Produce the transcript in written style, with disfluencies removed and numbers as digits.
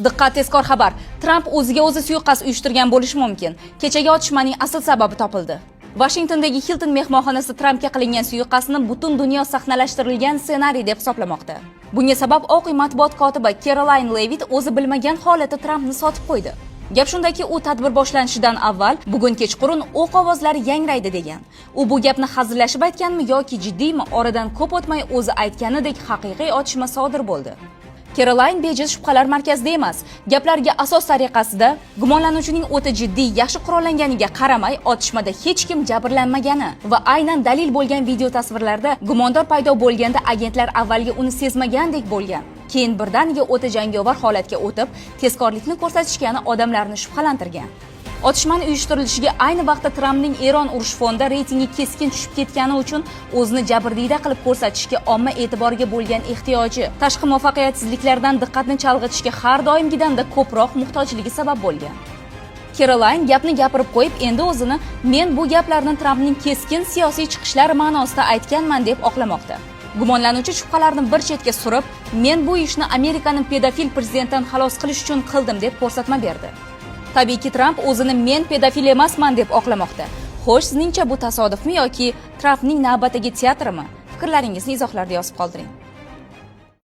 Diqqat, tezkor xabar. Tramp o'ziga o'zi suiqasd uyushtirgan bo'lishi mumkin. Kechagi otishmaning asl sababi topildi. Washingtondagi Hilton mehmonxonasi Trampga qilingan suiqasdni butun dunyo sahnalashtirilgan ssenariy deb hisoblamoqda. Bunga sabab Oq uy matbuot kotibi Caroline Levitt o'zi bilmagan holatda Trampni sotib qo'ydi. Gap shundaki, u tadbir boshlanishidan avval bugun kechqurun o'q ovozlari yangraydi degan. U bu gapni hazillashib aytganmi yoki jiddiymi? Oradan ko'p o'tmay o'zi aytganidek haqiqiy otishma sodir bo'ldi. Caroline bejiz shubhalar markazida emas. Gaplarga asos tariqasida gumonlanuvchining o'ta jiddiy, yaxshi qurollanganiga qaramay otishmada hech kim jabrlanmagani va aynan dalil bo'lgan video tasvirlarda gumondor paydo bo'lganda agentlar avvaliga uni sezmagandek bo'lgan. Keyin birdaniga o'ta jangovar holatga o'tib, tezkorlikni ko'rsatishgani odamlarni shubhalantirgan. Otishmaning uyushtirilishiga ayni vaqtda Trampning Eron urush fonida reytingi keskin tushib ketgani uchun o'zini jabrdiyda qilib ko'rsatishga omma e'tiboriga bo'lgan ehtiyoji, tashqi muvaffaqiyatsizliklardan diqqatni chalg'itishga har doimgidanda ko'proq muhtojligi sabab bo'lgan. Caroline gapni gapirib qo'yib, endi o'zini men bu gaplarni Trampning keskin siyosiy chiqishlari ma'nosida aytganman deb oqlamoqda. Gumonlanuvchi shubhalarni bir chetga surib, men bu ishni Amerikaning pedofil prezidentdan xalos qilish uchun qildim deb ko'rsatma berdi. Tabiiyki, Tramp o'zini men pedofil emasman deb oqlamoqda. Xo'sh, sizningcha bu tasodifmi yoki Trampning navbatdagi teatrimi? Fikrlaringizni izohlarda yozib qoldiring.